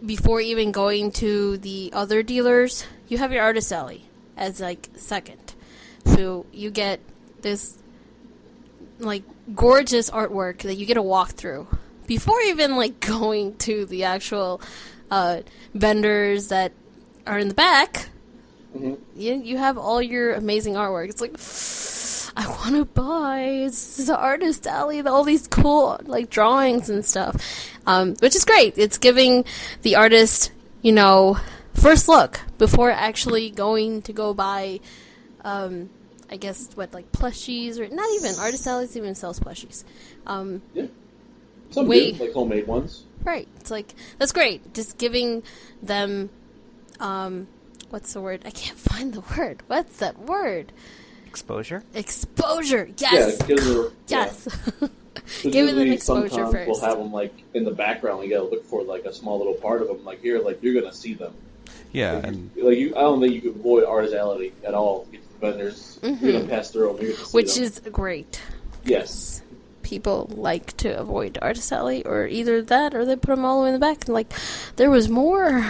before even going to the other dealers, you have your artist alley as like second. So you get this like gorgeous artwork that you get to walk through before even like going to the actual vendors that are in the back. Mm-hmm. You have all your amazing artwork. It's like, I want to buy. It's an artist alley, all these cool like drawings and stuff, which is great. It's giving the artist, first look before actually going to go buy, I guess like plushies, or not even artist alleys even sells plushies. Yeah, some do, like homemade ones. Right. It's like, that's great. Just giving them, what's the word? I can't find the word. What's that word? Exposure? Exposure, yes! Yeah, because yes! Giving them exposure sometimes first. We'll have them, like, in the background. You gotta look for, like, a small little part of them. Like, here, like, you're gonna see them. Yeah, like, I don't think you can avoid artisality at all. Get to the vendors. Mm-hmm. You're gonna pass through them. You're gonna see Which them. is great. Yes. People like to avoid artist alley, or either that, or they put them all the way in the back, and, like, there was more...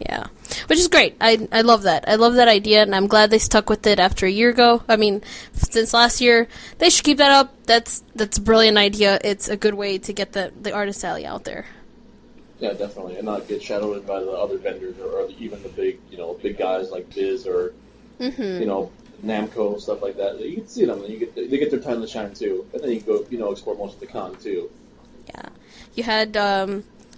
Yeah, which is great. I love that. I love that idea, and I'm glad they stuck with it after a year ago. I mean, since last year, they should keep that up. That's a brilliant idea. It's a good way to get the artist alley out there. Yeah, definitely, and not get shadowed by the other vendors or even the big guys like Biz or Namco, stuff like that. You can see them, and they get their time to shine too. And then you go explore most of the con too. Yeah, you had.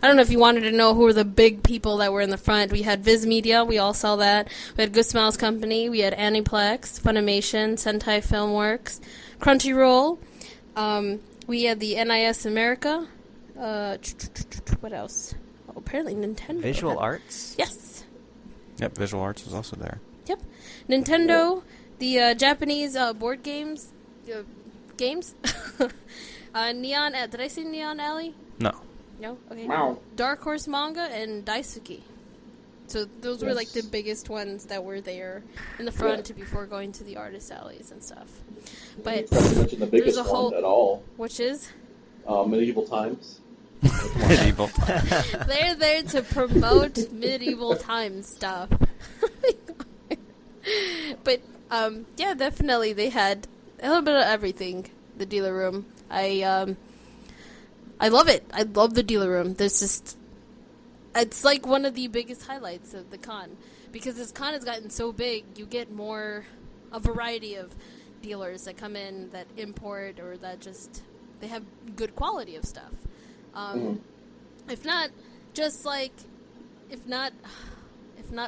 I don't know if you wanted to know who were the big people that were in the front. We had Viz Media. We all saw that. We had Good Smiles Company. We had Aniplex, Funimation, Sentai Filmworks, Crunchyroll. We had the NIS America. What else? Oh, apparently Nintendo. Visual Arts? Yes. Yep, Visual Arts was also there. Yep. Nintendo, the Japanese board games. Games? Neon... did I say Neon Alley? No. No? Okay. Wow. Dark Horse Manga and Daisuke. So those were like the biggest ones that were there in the front before going to the artist alleys and stuff. But you mentioned the biggest one at all. Which is? Medieval Times. Medieval. They're there to promote medieval times stuff. But yeah, definitely they had a little bit of everything. The dealer room. I love it. I love the dealer room. It's like one of the biggest highlights of the con. Because this con has gotten so big, you get a variety of dealers that come in that import or that they have good quality of stuff. If not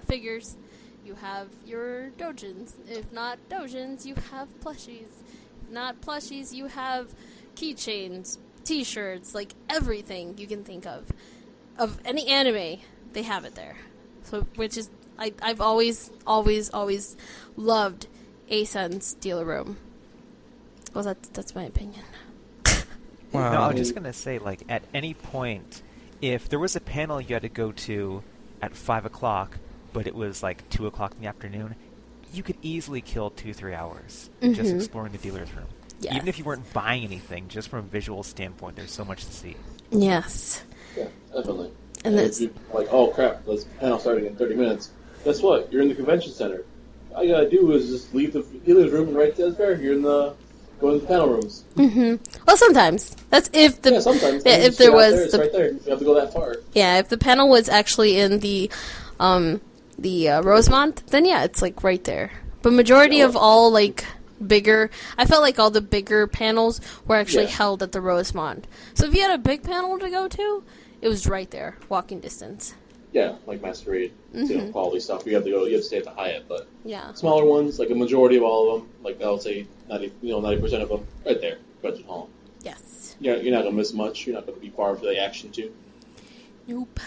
figures, you have your dojins. If not dojins, you have plushies. If not plushies, you have keychains, T-shirts, like everything you can think of any anime, they have it there. So, which is I've always loved ACEN's dealer room. Well, that's my opinion. Wow. No, I was just gonna say, like, at any point, if there was a panel you had to go to at 5 o'clock, but it was like 2 o'clock in the afternoon, you could easily kill 2-3 hours just exploring the dealer's room. Yes. Even if you weren't buying anything, just from a visual standpoint, there's so much to see. Yes. Yeah, definitely. And if you're like, oh crap, this panel starting in 30 minutes. Guess what? You're in the convention center. All you gotta do is just leave the dealer's room and right there. You're go to the panel rooms. Well, sometimes that's if sometimes if there was it's right there. You have to go that far. Yeah, if the panel was actually in the Rosemont, then yeah, it's like right there. But majority of all like bigger, I felt like all the bigger panels were actually held at the Rosemont. So if you had a big panel to go to, it was right there, walking distance. Yeah, like Masquerade, quality stuff. You have to stay at the Hyatt, but smaller ones, like a majority of all of them, like I would say 90% of them, right there, Budget Hall. Yes. You're not gonna miss much. You're not gonna be far for the action too. Nope.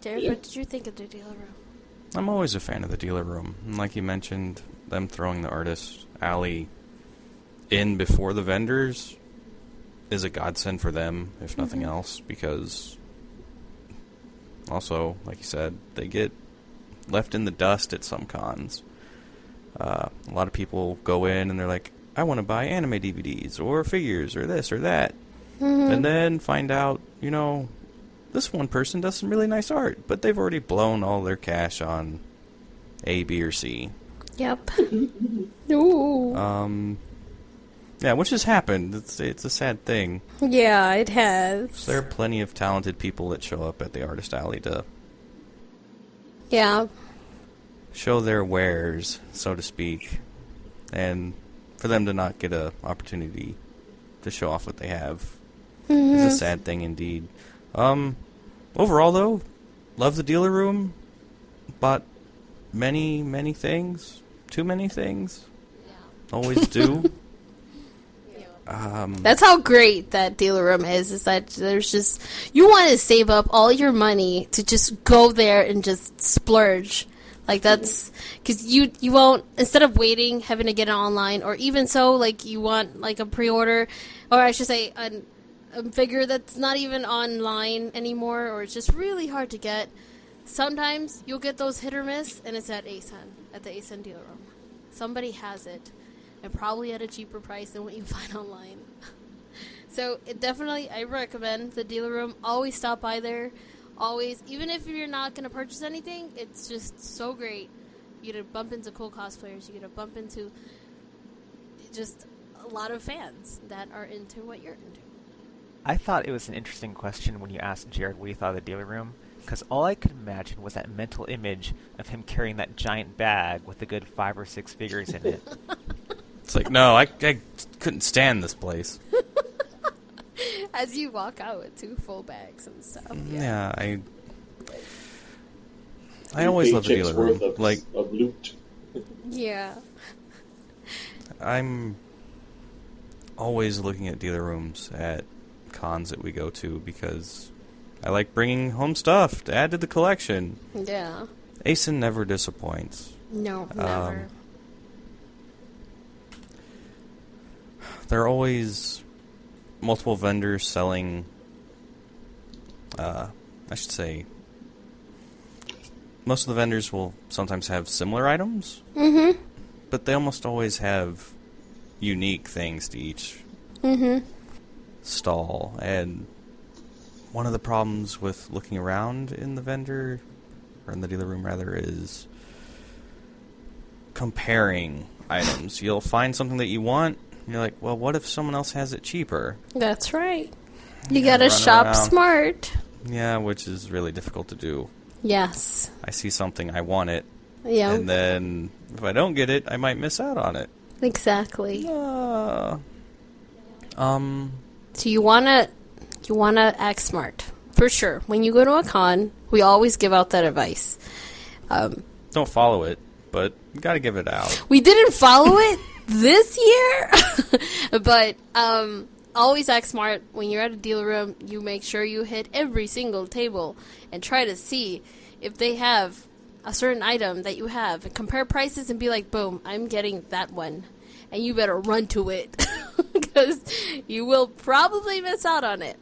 Jared, what did you think of the dealer room? I'm always a fan of the dealer room. And like you mentioned, them throwing the artist alley in before the vendors is a godsend for them, if nothing else, because also, like you said, they get left in the dust at some cons. A lot of people go in and they're like, I want to buy anime DVDs or figures or this or that. And then find out, this one person does some really nice art, but they've already blown all their cash on A, B, or C. Yep. Ooh. Yeah, which has happened. It's a sad thing. Yeah, it has. So there are plenty of talented people that show up at the Artist Alley to show their wares, so to speak, and for them to not get an opportunity to show off what they have is a sad thing indeed. Overall, though, love the dealer room. Bought many, many things. Too many things. Yeah. Always do. That's how great that dealer room is that there's just, you want to save up all your money to just go there and just splurge. Like, that's, because you won't, instead of waiting, having to get it online, or even so, like, you want, like, a pre-order, or I should say, a figure that's not even online anymore, or it's just really hard to get. Sometimes you'll get those hit or miss, and it's at ACEN, at the ACEN dealer room. Somebody has it, and probably at a cheaper price than what you find online. So, it definitely, I recommend the dealer room. Always stop by there. Always, even if you're not going to purchase anything, it's just so great. You get to bump into cool cosplayers. You get to bump into just a lot of fans that are into what you're into. I thought it was an interesting question when you asked Jared what he thought of the dealer room, because all I could imagine was that mental image of him carrying that giant bag with a good 5 or 6 figures in it. It's like, no, I couldn't stand this place. As you walk out with 2 full bags and stuff. Yeah, I always love the dealer room. Of loot. Yeah. I'm always looking at dealer rooms at cons that we go to because I like bringing home stuff to add to the collection. Yeah. ACEN never disappoints. No, never. There are always multiple vendors selling, I should say, most of the vendors will sometimes have similar items, but they almost always have unique things to each stall. And one of the problems with looking around in the vendor, or in the dealer room rather, is comparing items. You'll find something that you want, and you're like, well, what if someone else has it cheaper? That's right. You gotta shop around. Smart. Yeah, which is really difficult to do. Yes. I see something, I want it. Yeah. And then if I don't get it, I might miss out on it. Exactly. So you wanna act smart. For sure. When you go to a con, we always give out that advice. Don't follow it, but you gotta give it out. We didn't follow it this year, but always act smart. When you're at a dealer room, you make sure you hit every single table and try to see if they have a certain item that you have, and compare prices and be like, boom, I'm getting that one, and you better run to it because you will probably miss out on it.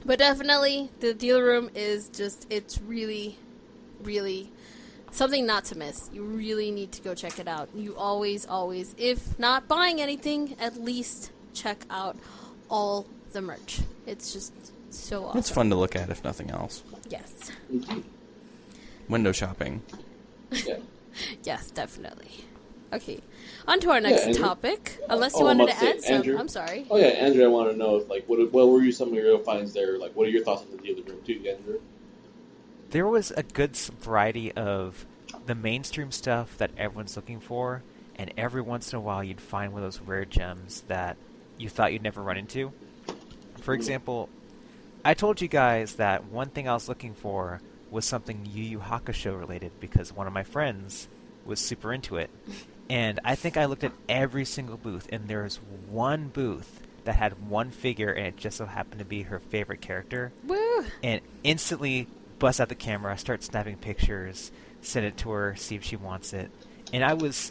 But definitely the dealer room is just, it's really, really something not to miss. You really need to go check it out. You always, if not buying anything, at least check out all the merch. It's just so awesome. It's fun to look at, if nothing else. Yes. Window shopping. Yeah. Yes, definitely. Okay, on to our next topic. Unless you wanted to add some. Andrew. I'm sorry. Oh yeah, Andrew, I want to know if, like, what were some of your finds there? Like, what are your thoughts on the dealer room too, Andrew? There was a good variety of the mainstream stuff that everyone's looking for, and every once in a while you'd find one of those rare gems that you thought you'd never run into. For example, I told you guys that one thing I was looking for was something Yu Yu Hakusho related because one of my friends was super into it. And I think I looked at every single booth, and there was one booth that had one figure, and it just so happened to be her favorite character. Woo! And instantly bust out the camera, start snapping pictures, send it to her, see if she wants it. And I was,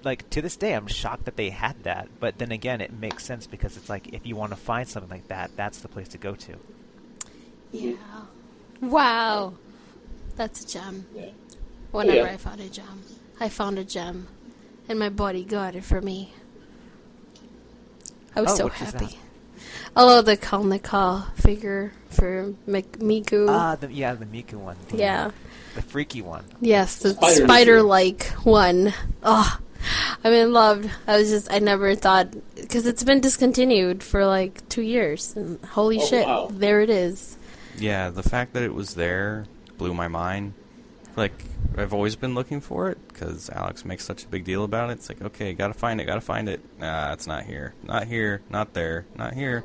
like, to this day, I'm shocked that they had that. But then again, it makes sense because it's like, if you want to find something like that, that's the place to go to. Yeah. Wow. That's a gem. Yeah. Whenever I found a gem. I found a gem. And my buddy got it for me. I was so happy. Although the Kalnika figure for Miku. The Miku one. Yeah. The freaky one. Yes, the spider-like one. Oh, I'm in love. I never thought, because it's been discontinued for like 2 years. And holy shit, wow. There it is. Yeah, the fact that it was there blew my mind. Like, I've always been looking for it, because Alex makes such a big deal about it. It's like, okay, gotta find it. Nah, it's not here. Not here, not there, not here.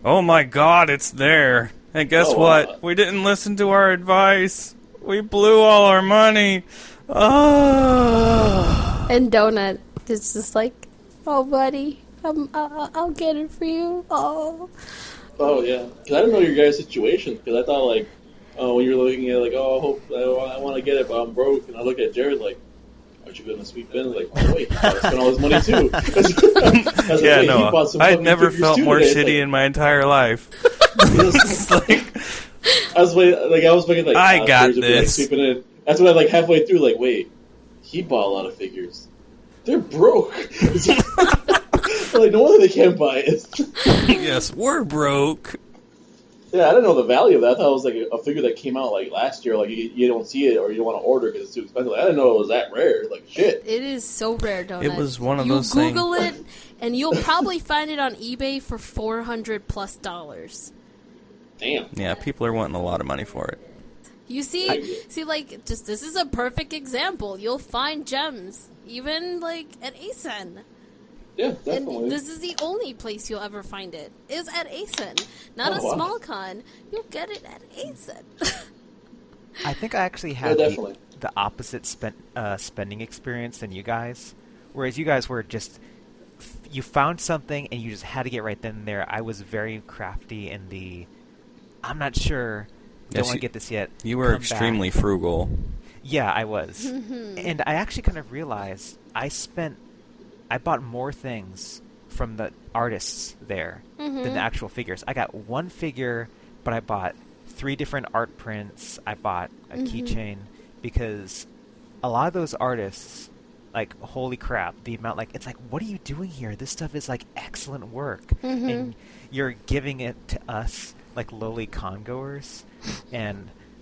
Oh my god, it's there. And guess what? We didn't listen to our advice. We blew all our money. Oh. And Donut is just like, oh, buddy, I'll get it for you. Oh. Oh, yeah. Because I didn't know your guys' situation. Because I thought, like, when you were looking at, like, I want to get it, but I'm broke. And I look at Jared, like, aren't you going to sweep in? Like, oh, wait, you gotta spend all his money, too. Yeah, no, I'd never felt more shitty in my entire life. It's like, I was thinking, like, I got Jared's this. Like, sweeping in. That's when I, like, halfway through, like, wait, he bought a lot of figures. They're broke. Like, no wonder they can't buy it. Yes, we're broke. Yeah, I didn't know the value of that. I thought it was like a figure that came out like last year. Like you don't see it or you don't want to order because it's too expensive. I didn't know it was that rare. Like shit. It is so rare, Donut. It was one of those things. You Google it, and you'll probably find it on eBay for $400+. Damn. Yeah, people are wanting a lot of money for it. You see, like, just this is a perfect example. You'll find gems, even like at ACEN. Yeah, definitely. And this is the only place you'll ever find it, is at ACEN. Not a small con. You'll get it at ACEN. I think I actually had the opposite spending experience than you guys. Whereas you guys were just, you found something and you just had to get right then and there. I was very crafty in the, I'm not sure, don't want to get this yet. You were extremely frugal. Yeah, I was. And I actually kind of realized I bought more things from the artists there than the actual figures. I got one figure, but I bought 3 different art prints. I bought a keychain because a lot of those artists, like, holy crap, the amount, like, it's like, what are you doing here? This stuff is, like, excellent work. And you're giving it to us, like, lowly con-goers.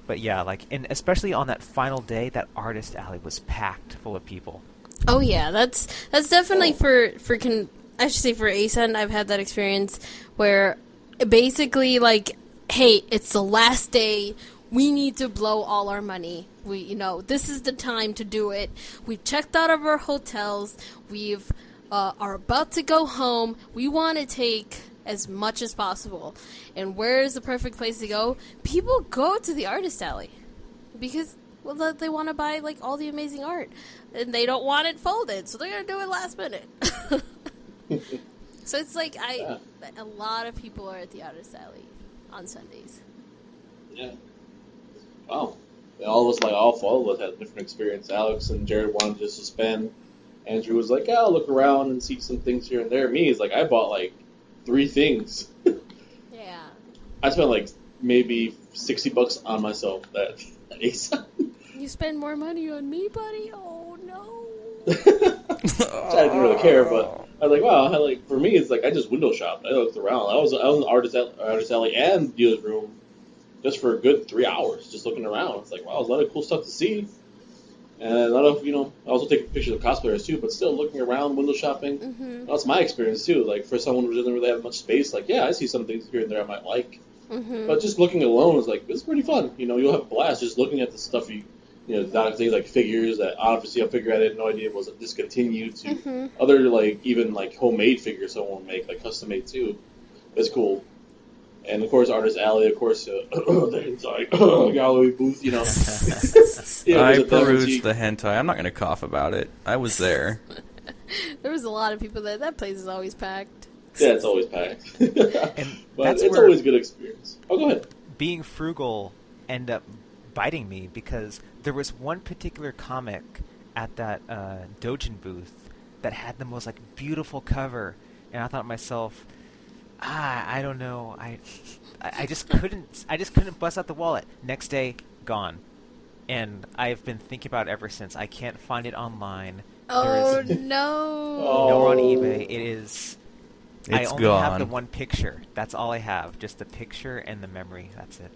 But yeah, like, and especially on that final day, that artist alley was packed full of people. Oh yeah, that's definitely for I should say for ACEN. I've had that experience where basically like, hey, it's the last day. We need to blow all our money. This is the time to do it. We've checked out of our hotels. We've are about to go home. We want to take as much as possible. And where is the perfect place to go? People go to the artist alley because they want to buy like all the amazing art, and they don't want it folded, so they're gonna do it last minute. So it's like a lot of people are at the artist alley on Sundays. Yeah. Wow. And all of us, like all 4 of us, had a different experience. Alex and Jared wanted just to spend. Andrew was like, I'll look around and see some things here and there. Me is like, I bought like 3 things. Yeah. I spent like maybe $60 on myself at ACEN. You spend more money on me, buddy? Oh, no. I didn't really care, but I was like, wow. For me, it's like I just window shopped. I looked around. I was in the artist alley and dealer's room just for a good 3 hours, just looking around. It's like, wow, there's a lot of cool stuff to see. And a lot of, I also take pictures of cosplayers too, but still looking around, window shopping. That's my experience too. Like, for someone who doesn't really have much space, like, yeah, I see some things here and there I might like. But just looking alone is like, it's pretty fun. You'll have a blast just looking at the stuff things like figures that obviously a figure I had no idea was discontinued to other, like, even like homemade figures someone would make, like custom made too. It's cool. And of course, Artist Alley, of course, the hentai gallery booth, I perused the hentai. I'm not going to cough about it. I was there. There was a lot of people there. That place is always packed. Yeah, it's always packed. But it's where always a good experience. Oh, go ahead. Being frugal ended up biting me because there was one particular comic at that Dojin booth that had the most, like, beautiful cover. And I thought to myself, I don't know. I just couldn't bust out the wallet. Next day, gone. And I've been thinking about it ever since. I can't find it online. Oh, no. Nor on eBay. It is I It's only have the gone. one picture. That's all I have. Just the picture and the memory. That's it.